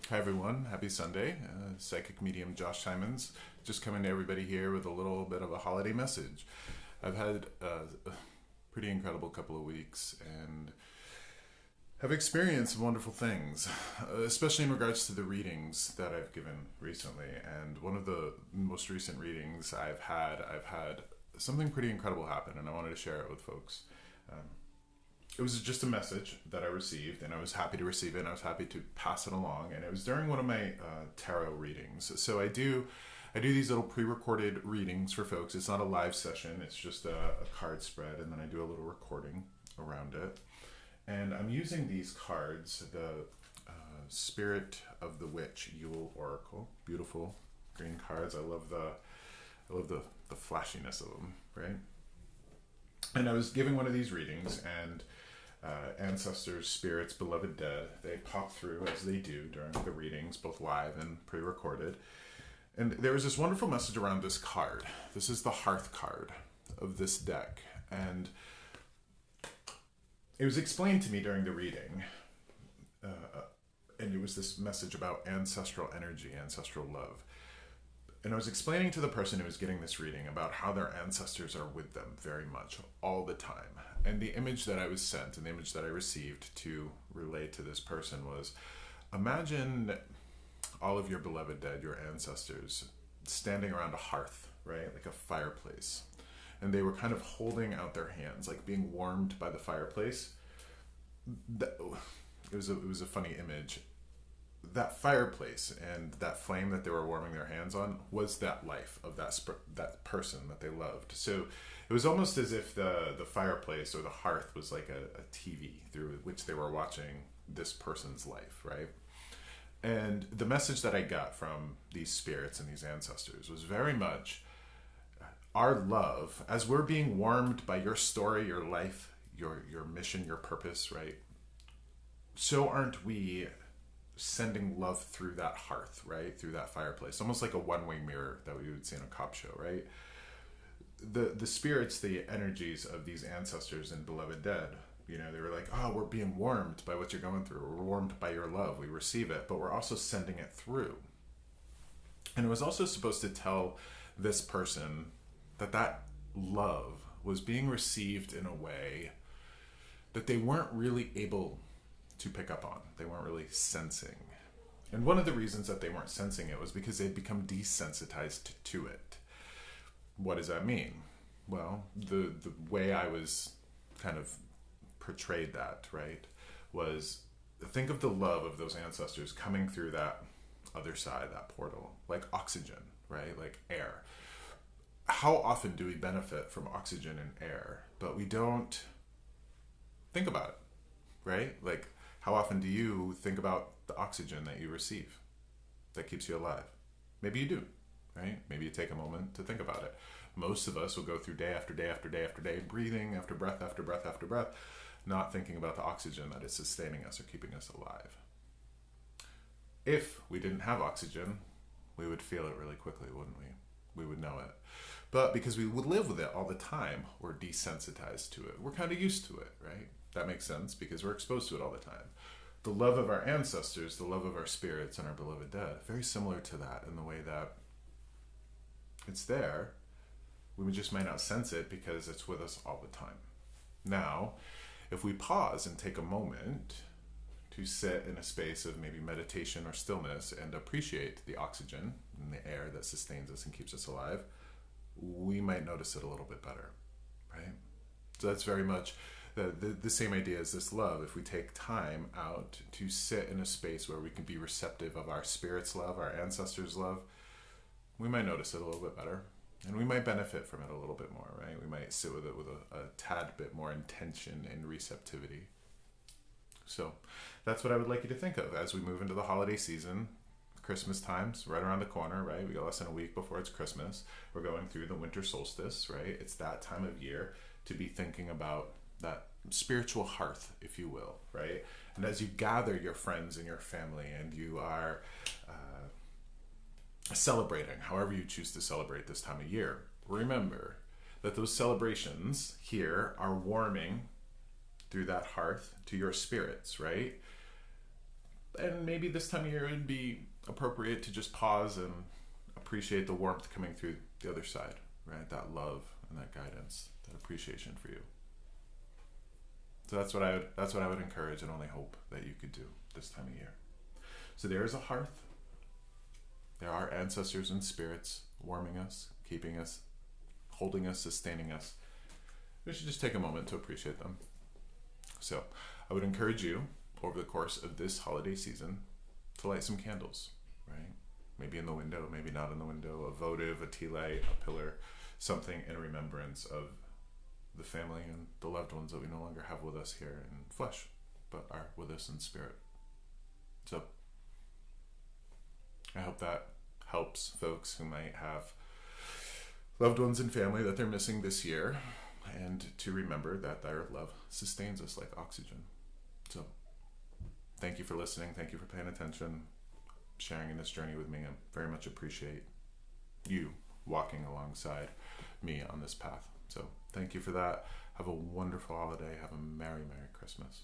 Hi everyone, happy Sunday. Psychic medium Josh Simons just coming to everybody here with a little bit of a holiday message. I've had a pretty incredible couple of weeks and have experienced some wonderful things, especially in regards to the readings that I've given recently. And one of the most recent readings I've had something pretty incredible happen, and I wanted to share it with folks. Um, it was just a message that I received, and I was happy to receive it, and I was happy to pass it along. And it was during one of my tarot readings. So I do these little pre-recorded readings for folks. It's not a live session; it's just a card spread, and then I do a little recording around it. And I'm using these cards, the Spirit of the Witch Yule Oracle, beautiful green cards. I love the flashiness of them, right? And I was giving one of these readings, and ancestors, spirits, beloved dead, they pop through as they do during the readings, both live and pre-recorded. And there was this wonderful message around this card. This is the Hearth card of this deck. And it was explained to me during the reading, and it was this message about ancestral energy, ancestral love. And I was explaining to the person who was getting this reading about how their ancestors are with them very much, all the time. And the image that I was sent and the image that I received to relay to this person was, imagine all of your beloved dead, your ancestors, standing around a hearth, right? Like a fireplace. And they were kind of holding out their hands, like being warmed by the fireplace. It was a funny image. That fireplace and that flame that they were warming their hands on was that life of that person that they loved. So it was almost as if the fireplace or the hearth was like a TV through which they were watching this person's life, right? And the message that I got from these spirits and these ancestors was very much our love, as we're being warmed by your story, your life, your mission, your purpose, right? So aren't we sending love through that hearth, right? Through that fireplace, almost like a one-way mirror that we would see in a cop show, right? The spirits, the energies of these ancestors and beloved dead, they were like, oh, we're being warmed by what you're going through. We're warmed by your love. We receive it, but we're also sending it through. And it was also supposed to tell this person that love was being received in a way that they weren't really able to pick up on. They weren't really sensing. And one of the reasons that they weren't sensing it was because they'd become desensitized to it. What does that mean? Well, the way I was kind of portrayed that, right, was think of the love of those ancestors coming through that other side, that portal, like oxygen, right? Like air. How often do we benefit from oxygen and air, but we don't think about it, right? Like, how often do you think about the oxygen that you receive that keeps you alive? Maybe you do, right? Maybe you take a moment to think about it. Most of us will go through day after day after day after day, breathing after breath after breath after breath, not thinking about the oxygen that is sustaining us or keeping us alive. If we didn't have oxygen, we would feel it really quickly, wouldn't we? We would know it. But because we would live with it all the time, we're desensitized to it. We're kind of used to it, right? That makes sense because we're exposed to it all the time. The love of our ancestors, the love of our spirits and our beloved dead, very similar to that in the way that it's there. We just might not sense it because it's with us all the time. Now, if we pause and take a moment to sit in a space of maybe meditation or stillness and appreciate the oxygen and the air that sustains us and keeps us alive, we might notice it a little bit better, right? So that's very much the same idea as this love. If we take time out to sit in a space where we can be receptive of our spirit's love, our ancestors' love, we might notice it a little bit better. And we might benefit from it a little bit more, right? We might sit with it with a tad bit more intention and receptivity. So that's what I would like you to think of as we move into the holiday season. Christmas time's right around the corner, right? We got less than a week before it's Christmas. We're going through the winter solstice, right? It's that time of year to be thinking about that spiritual hearth, if you will, right? And as you gather your friends and your family and you are celebrating, however you choose to celebrate this time of year, remember that those celebrations here are warming through that hearth to your spirits, right? And maybe this time of year it would be appropriate to just pause and appreciate the warmth coming through the other side, right? That love and that guidance, that appreciation for you. So that's what I would encourage and only hope that you could do this time of year. So there is a hearth. There are ancestors and spirits warming us, keeping us, holding us, sustaining us. We should just take a moment to appreciate them. So I would encourage you over the course of this holiday season to light some candles, right? Maybe in the window, maybe not in the window, a votive, a tea light, a pillar, something in remembrance of the family and the loved ones that we no longer have with us here in flesh, but are with us in spirit. So I hope that helps folks who might have loved ones and family that they're missing this year, and to remember that their love sustains us like oxygen. So thank you for listening. Thank you for paying attention, sharing in this journey with me. I very much appreciate you walking alongside me on this path. So thank you for that. Have a wonderful holiday. Have a Merry, Merry Christmas.